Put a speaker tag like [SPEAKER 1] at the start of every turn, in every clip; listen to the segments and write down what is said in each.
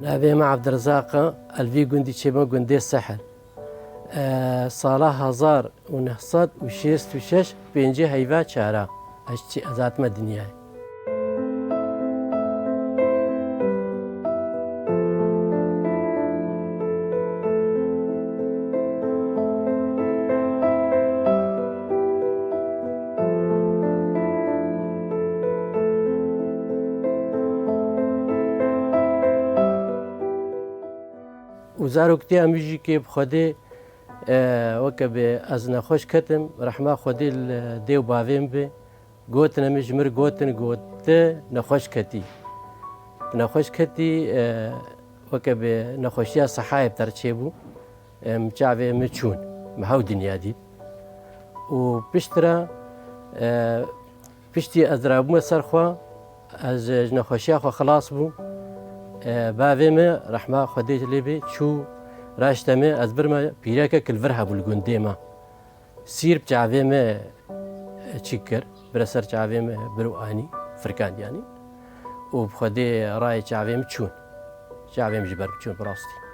[SPEAKER 1] لابي مع عبد الرزاق الفي جندي شبه جندي السحر صالح هزار ونهصد وشيست وشش بينجي هيفات شارع هشتي أزات مدنيا وزاروكتي أميجي كي بخدي وكب از نخوش کتم رحمه خودی دیو باویم به گوت نمیش مر گوت نخوش کتی وكب نخوشيا صحايب ترتشيبو مجاوي مچون مهاو دنيا دي وبشترا بشتي ازرابو مسرخوا از نخوشيا خو خلاص بو باویم رحمه خودی لبي شو راشتمه از برما پیراکه کلورها بولگوندیما سیر بجاویم چیکر برسر جاویم بروانی فرکان یعنی و بخدی رای جاویم چون جاویم جبر چون براستی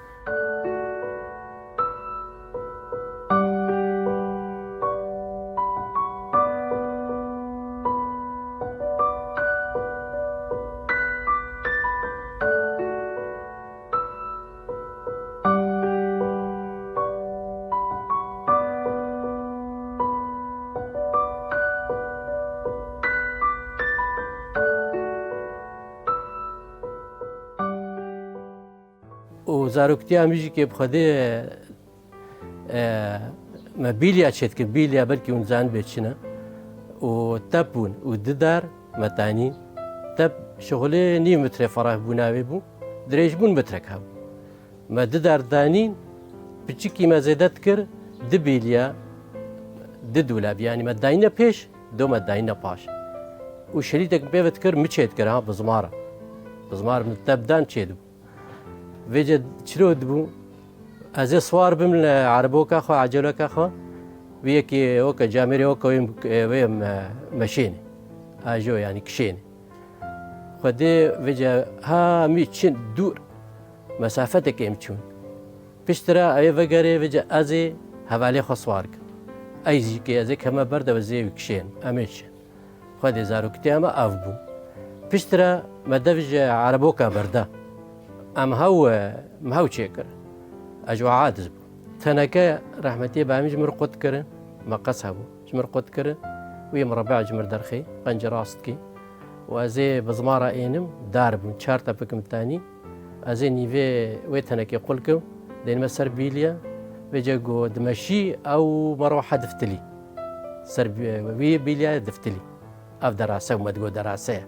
[SPEAKER 1] وزاروكتي أميجي كي بخدي ما بيليا تشتك بيليا بركي ونزان بيتشنا وتبون وددار متاني تب شغلي ني متر فراه بوناوي بو دريج بون مترك هاو ما ددار دانين بتشكي ما زادت كر دبيليا ددولاب يعني ما داينا بيش دو ما داينا باش وشريتك بيفت كر متشيت كر ها بزمارة من تبدان تشيدو ویجد چرود بو از سوار بم عربو که خو عجله که خو وی کی او که جامری او که ویم ماشین اجو یعنی کشین خودی ویجا ها میچن دور مسافت کم چون پیشترا ای وگری ویجا از حوالی خو سوار ای زی کی از کما برد و زی کشین امیش خودی زاروکتی اما اف بو پیشترا مدوج عربو که برده ام هاو چیکر اجوا عادز بو تنکه رحمتی بامی جمر قد کرن مقص هبو جمر قد کرن وی مربع جمر درخی قنجراست کی و ازی بزمارا اینم دار بون چهار تا بکم تانی ازی نیوی وی تنکه قلکم دین مسر بیلیا ویجا گو دمشی او مروحه دفتلی سر وی بیلیا دفتلی اف دراسه و مدگو دراسه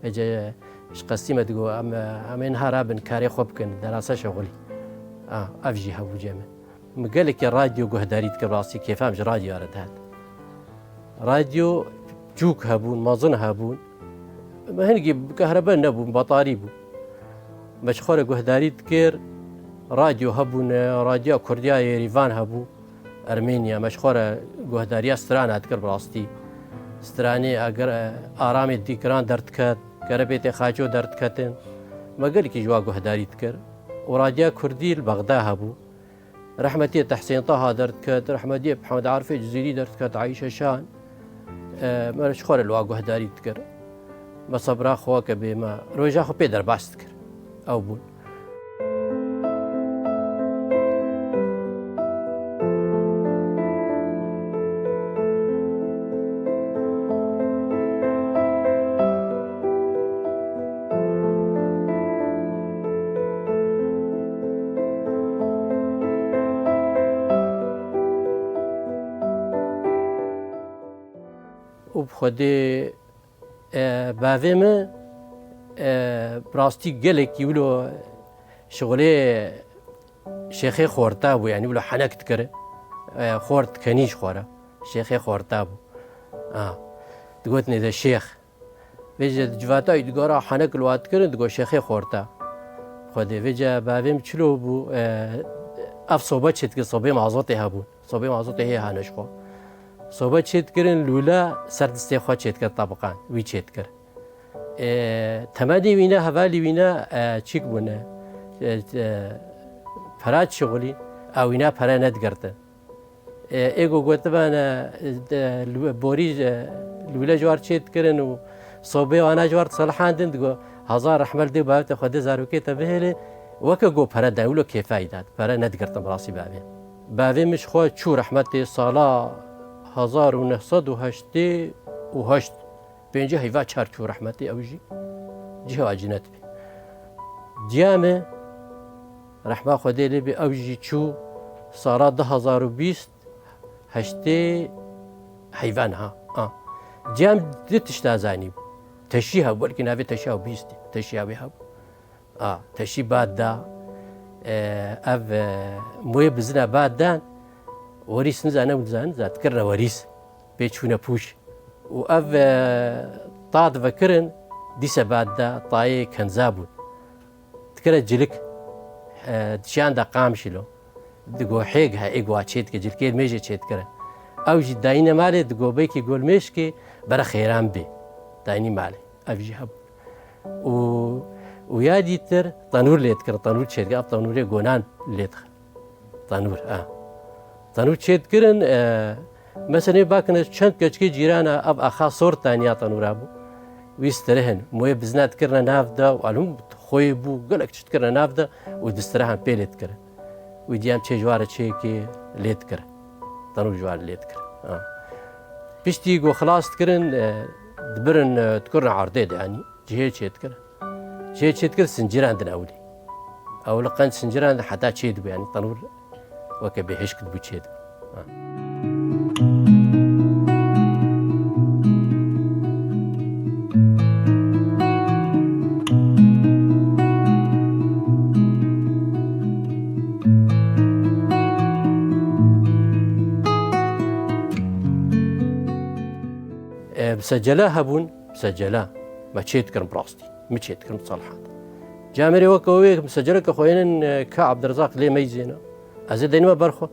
[SPEAKER 1] ویجا اش قسيمة تقول أم إنها رابن كاري خوبكن دراسة شغلي أفجي هبو جمع مقالك الراديو قهداريت كراسي كيف أمش راديو أرد هاد راديو جوك هبون مازن هبون ما هنجي كهرباء نبون بطاري بو مشخورة قهداريت كير راديو هبون راديو كرديا يريفان هبو أرمينيا مشخورة قهداريا ستران هاد كر براستي ستراني أجر آرامي ديكران درتكات كربيت خاجو درد كتن ما قال كي جوا قهداريت كر وراديا كردي البغداد هبو رحمتي تحسين طه درد كت رحمتي محمد عارفي جزيري درد كت عايشة شان ما شخور الوا قهداريت كر ما صبرا خواك بما روجا خو بيدر باست كر او بون وبخدي باویم براستی گلک یولو شغله شیخ خورتا بو یعنی ولو حنکت کره خورت کنیش خوره شیخ خورتا بو دقوتني ذا الشيخ ويجا جواتا يدقورا حنك الوات كرن دقو شيخي خورتا خودي ويجا باویم چلو بو اف صوبت شد صوبي معزوطي هبون صوبي معزوطي هي هانش خو صوبت شد كرن لولا سردستي خو شد كر طبقان وي شد كر تمادي وينا هفالي وينا چيك بونه پرات شغلی او اینا پرا ندگرده ایگو گوته بنا بوری لولا جوار چیت کرن و صوبه و انا جوار صلاحان دند گو هزار رحمل دی بابت خود زاروکی تبهله وکه گو پرا دولو کفایدات پرا ندگرده براسي بابه مش خو چو رحمت سالا 1988 بینجا هیوا چار چو رحمتی اوجی جه واجنت بی دیامه رحمه خودی لی بی اوجی چو سالا 2020 هشته حیوان ها دیام دیتش تازانی تشی ها بلکه نوی تشی ها بیستی تشی ها بی ها تشی بعد دا او موی بزنه بعد دان وریس نزانه ونزان زاد کرنا وریس بيتشونا بوش وأف طاد فكرن ديسا بعد دا طاي كان زابون تكرا جلك دشان دا قامشلو دقو حيقها إيقوا تشيت كجلكير ميجي تشيت كرا أو جي داينا مالي دقو بيكي قول ميشكي برا خيران بي دايني مالي أفجي هب ويا ديتر طنور ليت كرا طنور تشيت كرا طنوري قونان ليت طنور طنور تشيت كرن مثلا باكنا چند كچكي جيرانا اب اخا صورتانيا طنورابو ويسترهن موي بزنات كرنا نافدا وعلوم خوي بو قالك تشتكرنا نافدا ودسترهن بيلت كره وديام تشي جواره تشي كي ليت كره طنور جوار ليت كره بيشتي جو خلاص تكرن دبرن تكرن عرضيد يعني جهه تشيت كره جهه تشيت كره سنجير عندنا اولي او لقن سنجير عند حتى تشيد يعني طنور وكبي هشكت بو تشيد مسجلة هبون مسجلة ما تشيت كرم براستي ما تشيت كرم صالحات جامري وكوي مسجلة كخوين كعبد الرزاق ليه ميزينا أزيد دينما برخو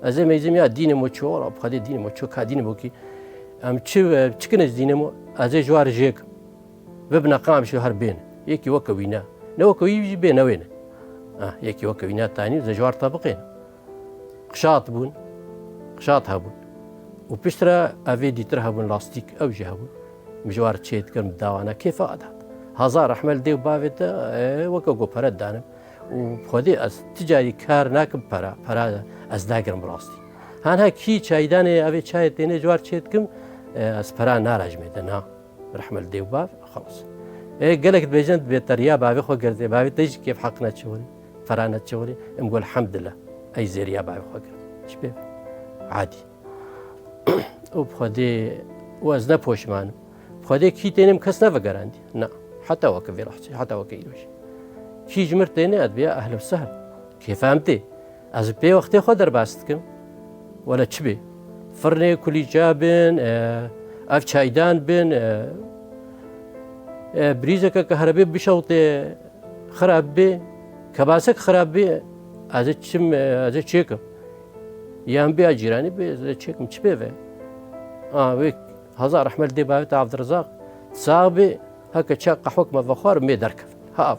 [SPEAKER 1] أزيد ميزيم يا دين موتشو رب خدي دين موتشو كدين بوكي أم تشكنز دينمو أزيد جوار جيك ببنا قام شو هربين يكي وكوينا نوكوي يجي بينا وين يكي وكوينا تاني زي جوار طبقين قشاط بون قشاط هبون وبشترى أفي ديتر هبون لاستيك أو جي هبون مجوار تشيت كرم داوانا كيف أدهات هزار أحمل ديو بافيتا وكو برد دانم وخودي از تجاري كار ناكم برا از داگرم براستي هانها كي چايداني أفي چاي ديني جوار تشيت كم از برا ناراج ميدنا رحمل ديو باف خلاص قالك بيجند بيتريا بافي خو قرزي بافي تيجي كيف حقنا تشوري فرانا تشوري نقول الحمد لله أي زيريا بافي خو قرزي شبيه عادي وبخدي وازنا بوشمان بخدي كي تينم كس نفقراندي نا حتى وكفي راحتي حتى وكيلوش كي جمرتيني ادبيا اهلا وسهلا كيف فهمتي از بي وقتي خدر باستكم ولا تشبي فرني كلي جابن اف چايدان بن بريزك كهربي بشوطي خراب بي كباسك خراب بي از چم از چيك يام بي اجيراني بي چيك مچبي ويك هزار احمد دي بابت عبد الرزاق صابي هكا تشاق حكمه فخار مي دركف هاف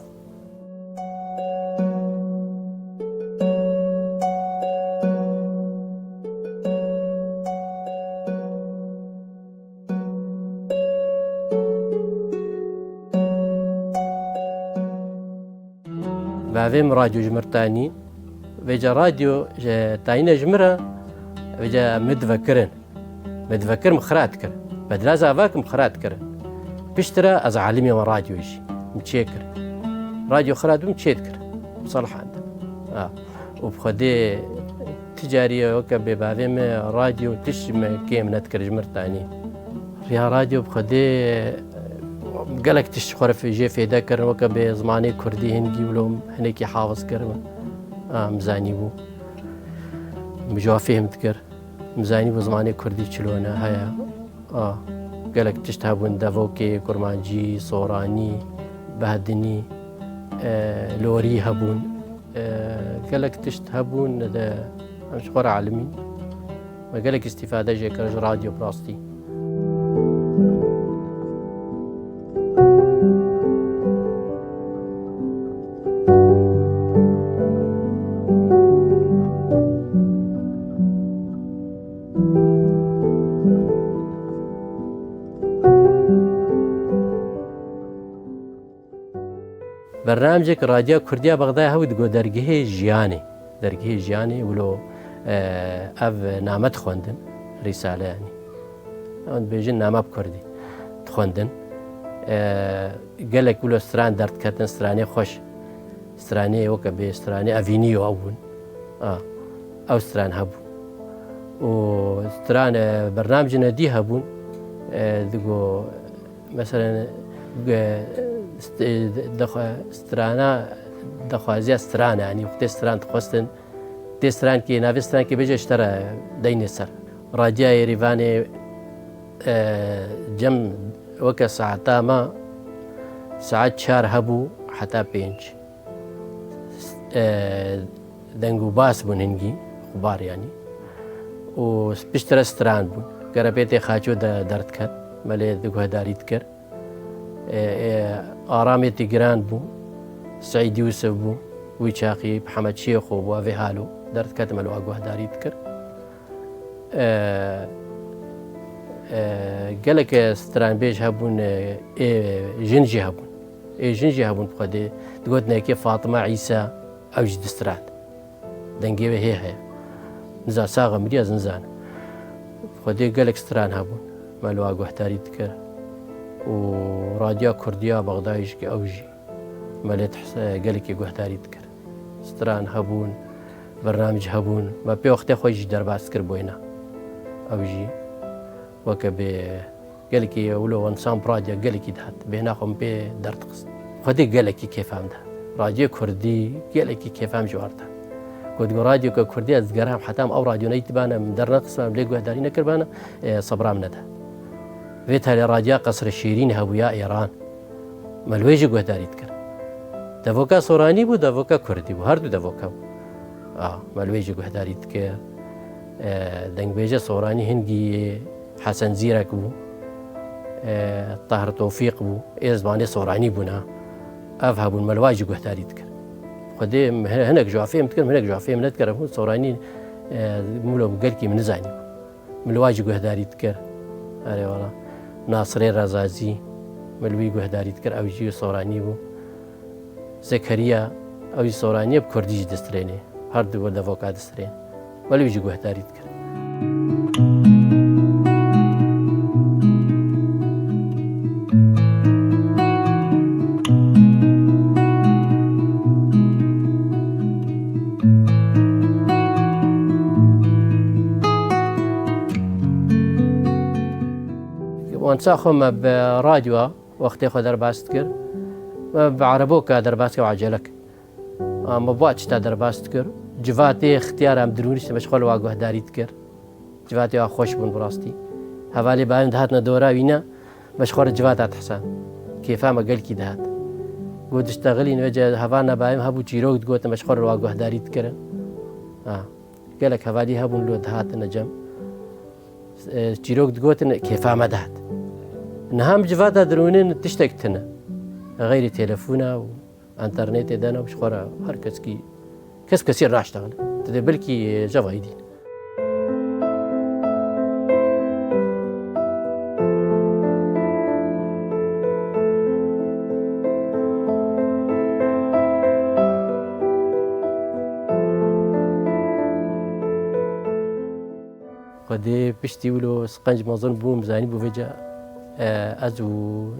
[SPEAKER 1] بعدين راديو جمرتاني وجا راديو تاينا جمرة وجا مدفكر مخرات كر بدلاز افاك مخرات كر بيشترى از عالمي من راديو يجي متشكر راديو خرات متشكر بصراحة عنده وبخدي تجارية وكا ببعضهم راديو تشم كيم نتكر جمرتاني فيها راديو بخدي قالك تشخر في جي في ذكر وكا بزماني كردي هندي ولهم هنيك حافظ كر مزاني بو مجوا فهمت كر مزاني بزماني كردي شلونه هيا قالك تشتهبون دافوكي كرمانجي صوراني بهدني لوري هبون قالك تشتهبون ده مش خور عالمي ما قالك استفادة جي كرج راديو براستي برنامجك راديو كردية بغداد هو دقو درجه جياني ولو اف نامت خوندن رسالة يعني اون بيجن نامه بكردي تخوندن قالك ولو ستران درد كاتن ستراني خوش ستراني وكا بي ستراني افينيو اون او ستران هبو و ستران برنامجنا دي هبون دقو مثلا سترانا دخوازي ستران يعني وقت ستران تخوستن دي ستران كي نافي ستران كي بيجي اشترى ديني سر راجع يريفاني جم وكا ساعتا ما ساعات شهر هبو حتى بينج دنگو باس بون هنگي خبار يعني و بيشترى ستران بون قربيتي خاچو درد كر ملي دقو هداريت كر آرامي تيجران بو سعيد يوسف بو ويشاقي محمد شيخ و وافي هالو درت كتم الواقوه داري تكر قالك ستران بيج هبون جنجي هبون جنجي هبون بقدي تقولنا كيف فاطمة عيسى أو جد سترات دنجي هي نزا ساغة مريا زنزان بقدي قالك ستران هبون ما الواقوه داري تكر وراديو كردية بغدايش كي أوجي مالت قالك يقوه داري تكر ستران هبون برنامج هبون ما بي وقت خويش درباس كر بوينا أوجي وكبي قالك ولو انسان براديو قالك دهات بينا خم بي درتقص خدي قالك كيف فهمتها راديو كردي قالك كيف فهم جوارتها كنت راديو كردي أذكرها حتى أو راديو نيتبانا من درنقص ليقوه داري نكربانا صبرا من ده فيتها لراديو قصر الشيرين هبويا إيران ملويجي قوه داري تكر دفوكا سوراني بو دفوكا كردي بو هردو دفوكا بو ملويجي قوه داري تكر دنگ بيجا سوراني هنگي حسن زيرك بو طاهر توفيق بو إزباني سوراني بونا أفها بو ملواجي قوه داري تكر خدي هناك جوافيه متكر هناك جوافيه من تكر بو سوراني مولو بقلكي من زاني ملواجي قوه داري تكر أري والله ناصري رزازي ملوي قوه داري تكر أو جيو سوراني بو زكريا أو سوراني بكرديج دستريني هرد ولد فوقا دسترين ملوي جي قوه داري تكر وانساخهم براديو وقت ياخذ درباس تكر بعربوك درباس وعجلك ما بواتش تا درباس تكر جواتي اختيار ام درونيش مشغول واقوه داري تكر جواتي خوش بون براستي هوالي باين دهاتنا دورا وينا مشغول جواتات حسان كيفا ما قال كي دهات قد اشتغلين وجه هوانا بايم هبو جيروك تقول مشغول واقوه داري تكر قالك هوالي هبون لو دهات نجم جيروك تقول كيفا ما دهات نهم جواتا درونين تشتكتنا غير تلفونا وانترنت دانا وش خورا هر كس كثير راح اشتغل تدي بلكي جافا يدين قد بشتي ولو سقنج مظن بوم زاني بوفجا ازو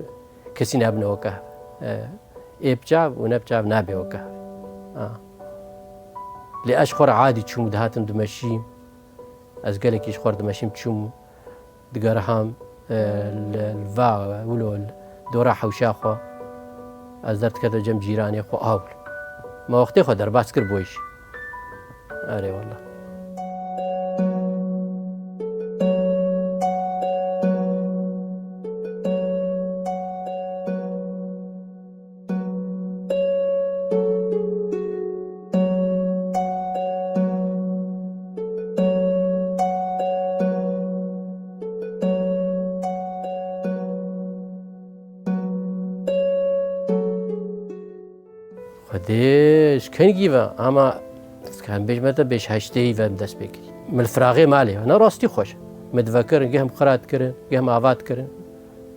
[SPEAKER 1] كسي نابنا وكهف بجاب ونبجاب نابي وكهف لأشخر عادي تشوم دهاتن دمشيم از قالك يشخر دمشيم تشوم دقارهام الفا ولو دورا حوشاخو از درت كذا جم جيراني خو آول ما وقتي خو درباس كر بويش أري والله خديش كان جيفا أما كان بيش متى بيش هشتي فهم دست بكري من الفراغي مالي أنا راستي خوش متذكر جهم قرات كرن جهم عفات كرن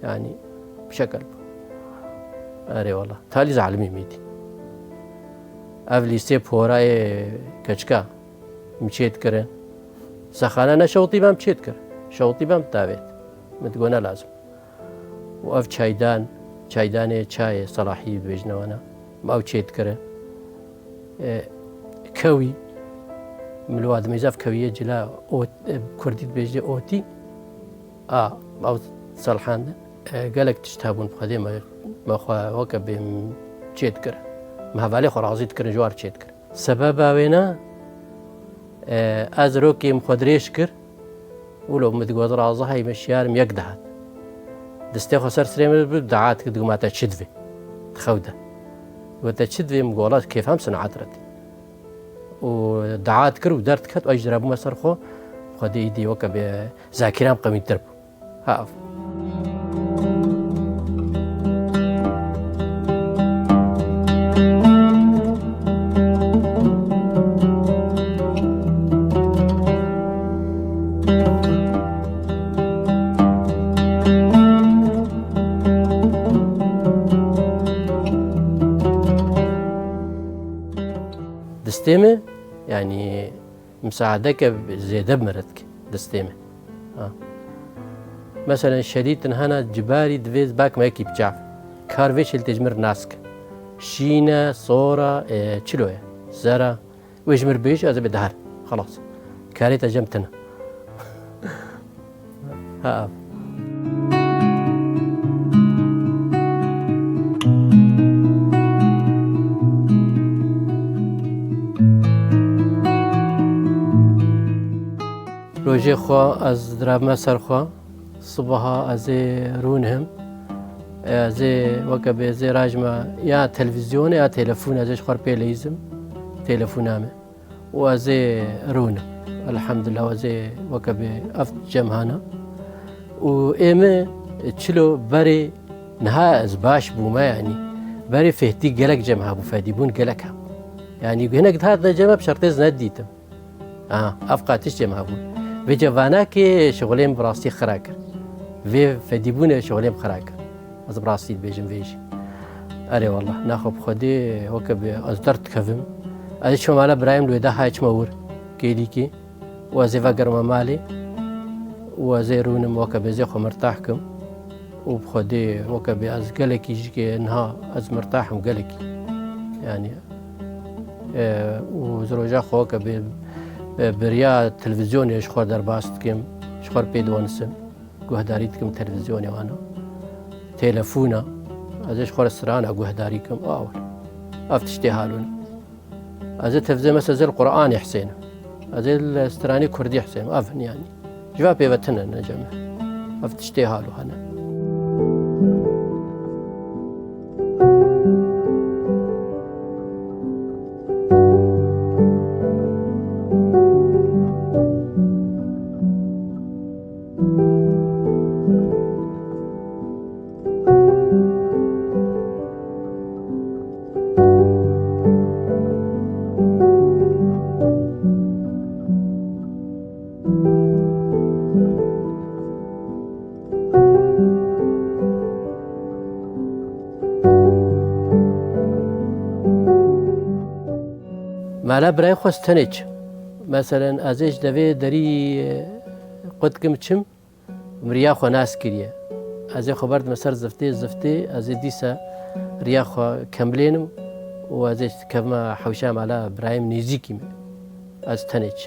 [SPEAKER 1] يعني بشكل أري والله تالي زعلمي ميتي ئەف لیستێ پۆرایە کەچکە مچێت کردن سەخانە نەشەوتی بەم بچێت کرد شەوتی بەم تاوێت متگۆنە لازم و ئەف چایدانێ چایە سەلاحی دوێژنەوەنە ئەو چێت کرد کەوی ملووە دمەیزاف کەویە جلا کوردیت بێژێ ئۆتی ئەو سەڵحاندن گەلێک تشت هەبوون بخەدێ مەخواوەکە بێم چێت کرد مهڤالێ خۆڕازیت کرد جوار چێت کرد سەبەب باوێنە ئەز ڕۆکێم خۆ درێژ کرد ولو متگۆز ڕازە هەی مەشیارم یەک دەهات دەستێ خۆ سەر سرێمە دەعات کرد گوماتە چ دوێ خەودە وتە چ دوێم گۆڵات کێفام سنعاترەتی و دەعات کرد و دەرد کەت ئەویش درابوومە سەر خۆ خۆدەی دیوەکە بێ زاکرام قەمیتر بوو هاف دەستێمە ینی مساعدەکە زێدە بمرەتکە دەستێمە مثلا شەریتن هەنا جباری دوێت باکمەیەکی بچاف کارێشل تێژمر ناسکە شینە سۆرە چلۆیە زەرە وێژمر بێژ ئەزە بێ دەهار خلاص کارێتە جەمتنە ڕۆژێ خوا ئەس درابمە سەرخوا سبها ئەزێ ڕوونهم ئەزێ وەکە بێزێ ڕاژمە یا تەلڤیزیۆنە یا تێلەفۆن ئەزێش خوار پێ لەیزم تێلەفۆنامە و ئەزێ ڕوونم ئەلحەمدوللا ئەزێ وەکە بێ ئەف جەمهانە و ئێمە چلۆ بەرێ نها ئەس باش بوومە ینی بەرێ فێتی گەلک جەمها بوو فەدیبوون گەلەکە ینی گوێنەک هاتە جەمە بشەرتێز نەدیتم ئەف قاتیش جەمها بوون vê cevanakê şixulêm bi rastî xira kir vê fedîbûnê şixulêm xira kir ez bi rastî dibêjim vê jî erê wallah naxwe bi xwedê weke bê ez derd dikevim ez ê çima mala birayim li wê de haya çima wir kêlîkê û ez ê vegerime malê û ez ê rûnim weke bê zê xwe mirtah kim û bi xwedê weke bê ez gelekî ji kê niha ez mirtahim gelekî yani û ji roja xwe weke bê بریا تلویزیۆنێش خۆ دەرباس دکەم شخۆر پێ دوانسم گوهداری دکەم تەلویزیۆنێوانە تێلەفۆنە ئەزێش خۆرە سرانە گوهداری کەم ئاوە ئەف تشتێ هالون ئەزێ تەفزێ مەسە زەر قورئانی حسێنە ئەزێ لە سترانی کوردی حسێن ئەڤنیانی جوا پێوەتنە نەجەمە ئەف تشتێ هالو هەنە مالا برای خواستنێک مەسەرەن ئازێش دەوێ دەری قوتکم چم مریاخوا ناس کردە ئەزێ خۆ بەردمە سەر زفتێ ئەزێ دیسە ریاخوا کەملێنم و ئەزێ کەمە حەوشا مالا برایم نێزیکی ئەز تەنێک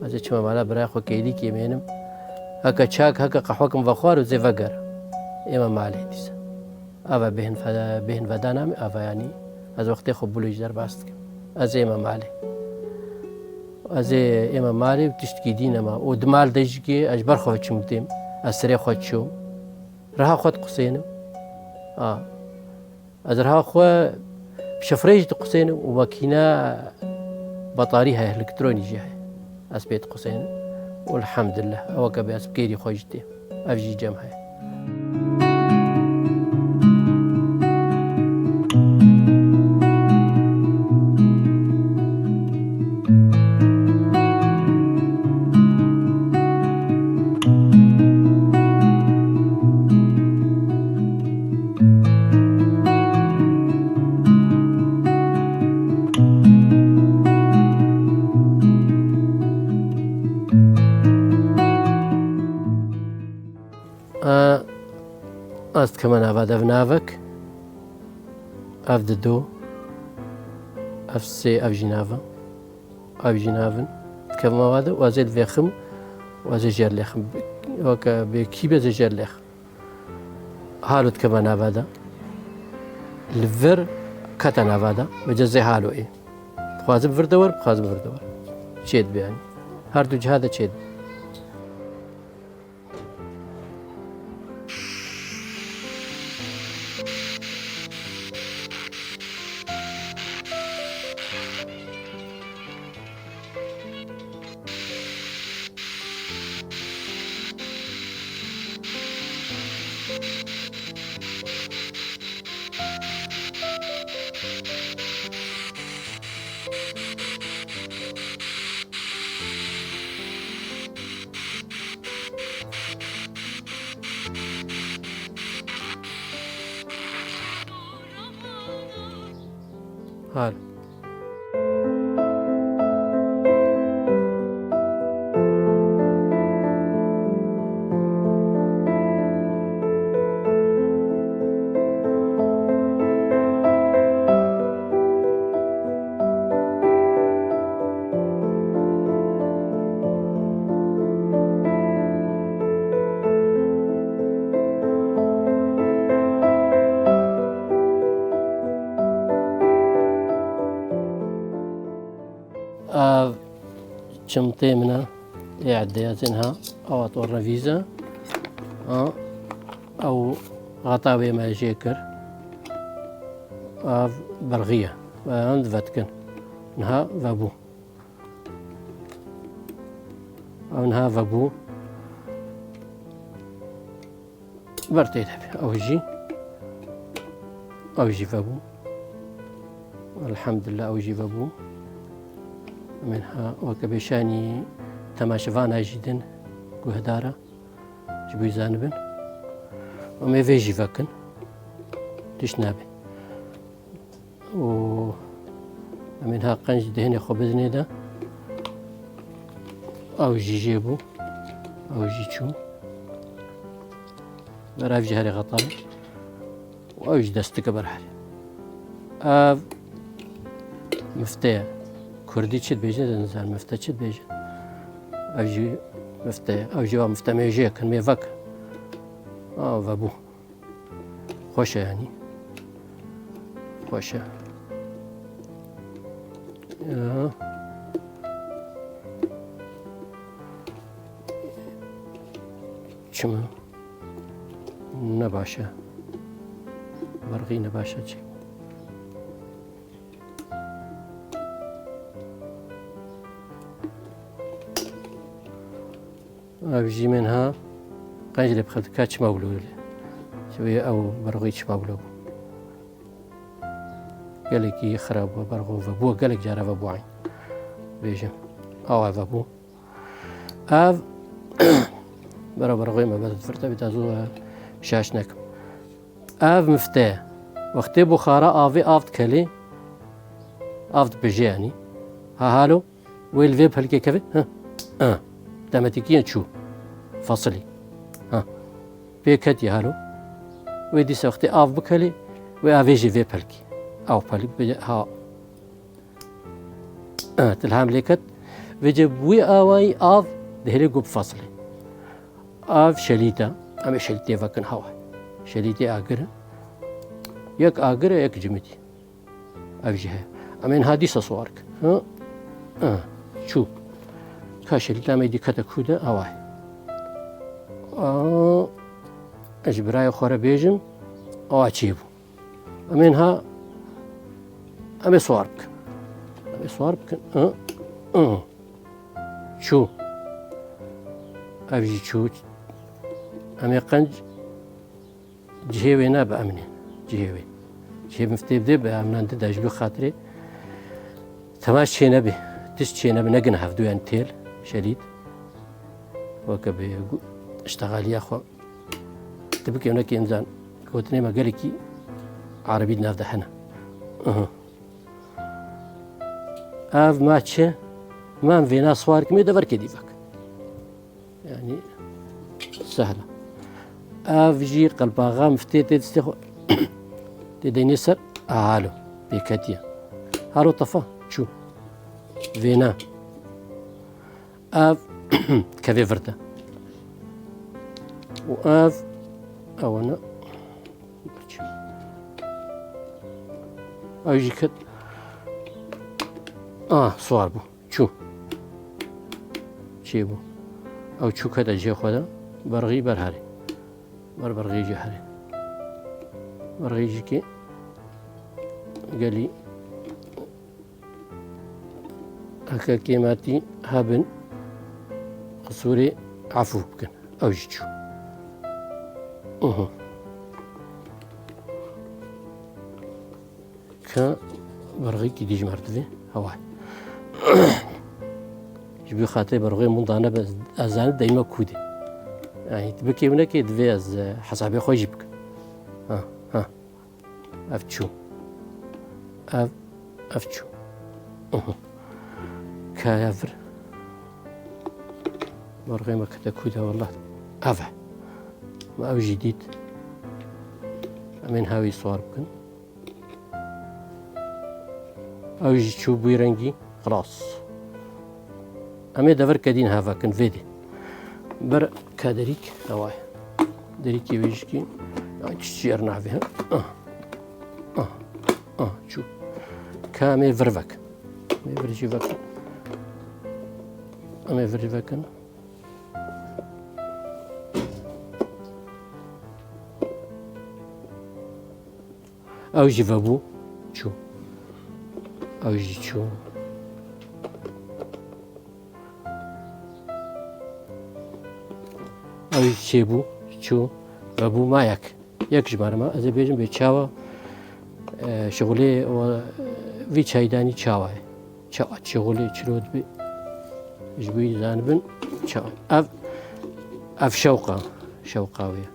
[SPEAKER 1] ئەزێ چمە مالا برای خۆ کەیلیکی مێنم هەکە چاک هەکە قەحوەکم بە خوار و زێ ڤەگەر ئێمە مالێ دیسە ئەڤە بێهن ڤەدانامێ ئەڤایانی ئەز وەختێ خۆ بولویش دەرباس دکەم ئەز ئێمە مالێ ئەزێ ئێمە مالێ و تشتکی دینەما و دمال دەیژگێ ئەش بەرخۆ چم دێم ئەس سرێ خۆت چوم ڕها خۆت قسێنم ئەز ڕها خۆ شەفرەیش قسێنم و مەکینە بەتاری هەیە ئەلکترۆنیژی هەیە ئەس پێت قسێنم والحەمدلله ئەوەکە بێ ئەس بگەیری خۆش دێ ئەڤژی جەم هەیە أست كمان هذا بنافك أف دو أف سي أف جنافا أف جنافن كمان هذا وأزيد فيخم وأزيد جرلخم وك بكيبة زي جرلخ هالوت كمان هذا الفر كتن هذا بجزء حاله إيه بخازم فردور بخازم فردور شيد بيعني هردو جهاد شيد هال شمطي منها يعدياتنها أو أطور فيزا أو غطاوي ما جيكر برغية عند فاتكن نها فابو أو نها فابو برتيت أو جي فابو الحمد لله أو جي فابو منها وكبشاني تماشفانا جدا قهدارة جبوي زانبن وما فيجي فاكن تشنابي ومنها قنج دهني خبزني ده أو جي جيبو أو جي تشو براف جهري غطاء أو جي دستك برحل مفتاح كردي تشد بيجن زنزان مفتاح تشد بيجن أوجي مفتاح أوجي مفتاح ميجي كان ميفك فابو خوشة يعني خوشة شما نباشا برغي نباشا شي أبجي منها قنجلي بخلت كاتش مولول شوية أو برغيتش مولو قالك يخرب برغو فبو قالك جارة فبو عين بيجم أو فبو أف برغي ما بدت فرتا بتازو شاشنك أف مفتاح وقتي بخارا أفي أفت كلي أفت بجي يعني هالو ويل فيب هلكي كيف ها تماتيكيا تشو فصلي بيكتي هالو ويدي سوختي آف بكلي وآفيجي في بلكي أو بلكي ها تلهم ليكت وجب وي آواي آف دهلي قب فصلي آف شليتا أما شليتي فكن هوا شليتي آقرة يك آقرة يك جمتي أفجيها أمين هادي سصوارك شو كاشليتا ما يدي كتا كودا أواي أجبراي خورا بيجم أو أتشيبو أمينها أمي صواربك شو أبجي شو أمي قنج جهوينا بأمنين جهوي مفتي بدي بأمنان تداجلو خاطري تماش شي نبي شي نبي نقنا حفدو يعني تيل شديد وكبي اشتغل يا أخو تبكي هناك إنسان كوتني ما قالكي عربي نافدحنا أف ماتشة ما في ناس صوارك مي دبر كديفك يعني سهلة افجي قلباغا مفتيت تستخو تديني سر هالو بكتيا هالو طفا شو فينا اف كافي فردا واف او انا او يجي كت صوار بو شو شي بو او شو كذا جي خدا برغي برهاري برغي جي هاري برغي جي كي قال لي هكا كيماتي هابن قصوري عفو بكن او جيتشو كا برغي كي ديج مرتفي هواي جبي خاطر برغي منضانا بس ازان دايما كودي يعني تبكي منك دفي از حسابي خو جيبك ها افتشو افتشو كافر برغي ما كدا كودا والله افا ما او جديد من هاوي صور بكن او يجي تشوف بيرنجي خلاص امي دفر كدين هافا كن فيدي بر كادريك هواي دريكي ويجكي تشتي ارنع فيها شو كامي فرفك مي فرجي فك امي فرجي فكن او يجي فابو شو او يجي شو او يجي شيبو شو فابو مايك يك جمارما از بيجم بيتشاوا شغلي و في چايداني چاوا چاوا شغلي چرود بي جبي زانبن چاوا اف شوقاوية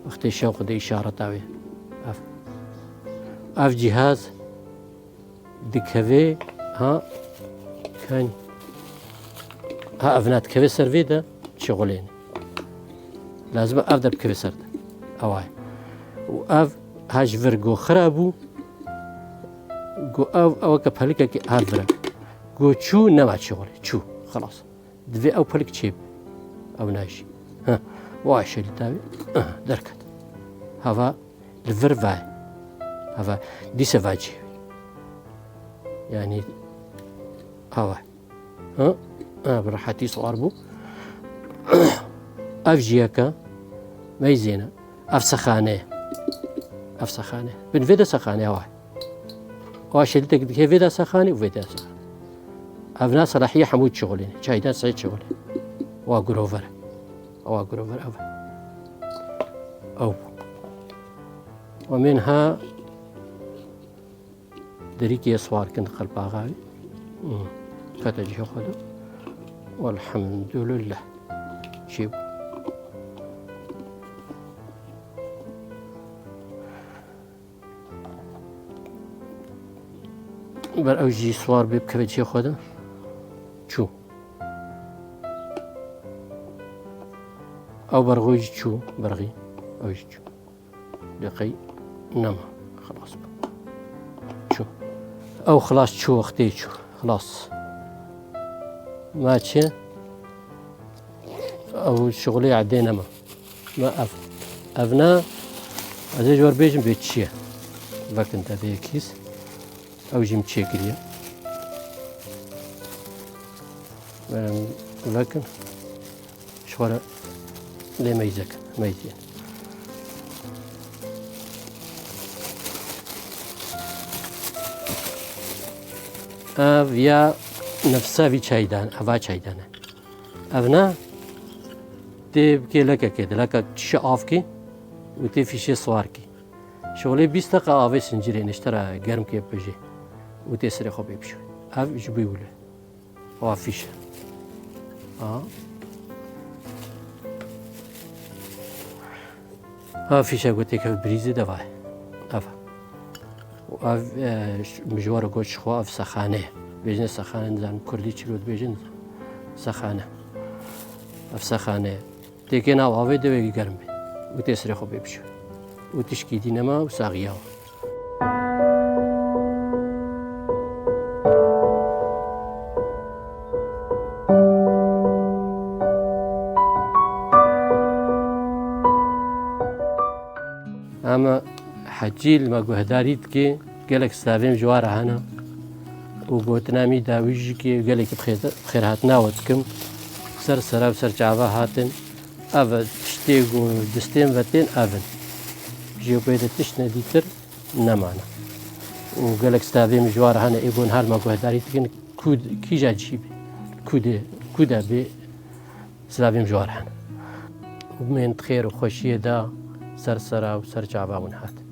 [SPEAKER 1] وقت الشوق دي اشارة تاوية اف جهاز دكافي ها كان ها افنات كافي سيرفي ده شغلين لازم افضل بكافي سرد اواي واف هاج فرقو خرابو جو او كبالك كي هافرا جو تشو نوع شغل تشو خلاص دفي او بالك تشيب او ناجي ها واش اللي تابي دركت هذا الفرفاي هذا دي سفاجي يعني هوا براحتي صواربو افجيكا ميزينا افسخانه بن فيدا سخانه هوا واش اللي تقدر كيف فيدا سخانه وفيدا سخانه افنا صلاحيه حمود شغلين شايدان سعيد شغلين واغروفر او ومنها دريكي صوار كنت قلب غاوي فتجي خذ والحمد لله شيب بر اوجي صوار بكفتجي خذ شو او برغوجي شو برغي اوجي شو دقي نما خلاص شو او خلاص شو اختي شو خلاص ماشي او شغلي عدينا ما افنا ازي جور بيجم بيتشي لكن تبي كيس او جيم تشيكريا لكن شغل لي ميزك ميزين يا نفسها في چايدان هوا چايدان افنا تبكي لك كده لك شافكي وتفيشي صواركي شغلي 20 دقيقة آوي سنجري نشترى گرم كي بيجي وتسري خو بيبشو اف جبي ولا هو فيش فيش قلت لك بريزي دواي افا واف مجوار قوش خو اف سخانه بيجن سخانه زان كردي چلود بيجن سخانه اف سخانه تكينا واوي دوي گرم وتسري خو بيبشو وتشكي دينما وساغياو اما حجيل ما جهداريت كي قالك ستافين جوار هنا وقوتنامي داويجي كي قالك بخير هاتنا وتكم سر سرا وسر جعبا هاتن أفا تشتيقو دستين فتين أفن جيو بيدا تشنا ديتر نمانا وقالك ستافين جوار هنا إيقون هار ما جهداريت كي كود كيجا جيبي كودا بي ستافين جوار هنا ومن خير وخوشية دا سر سرا وسر جعبا ونهات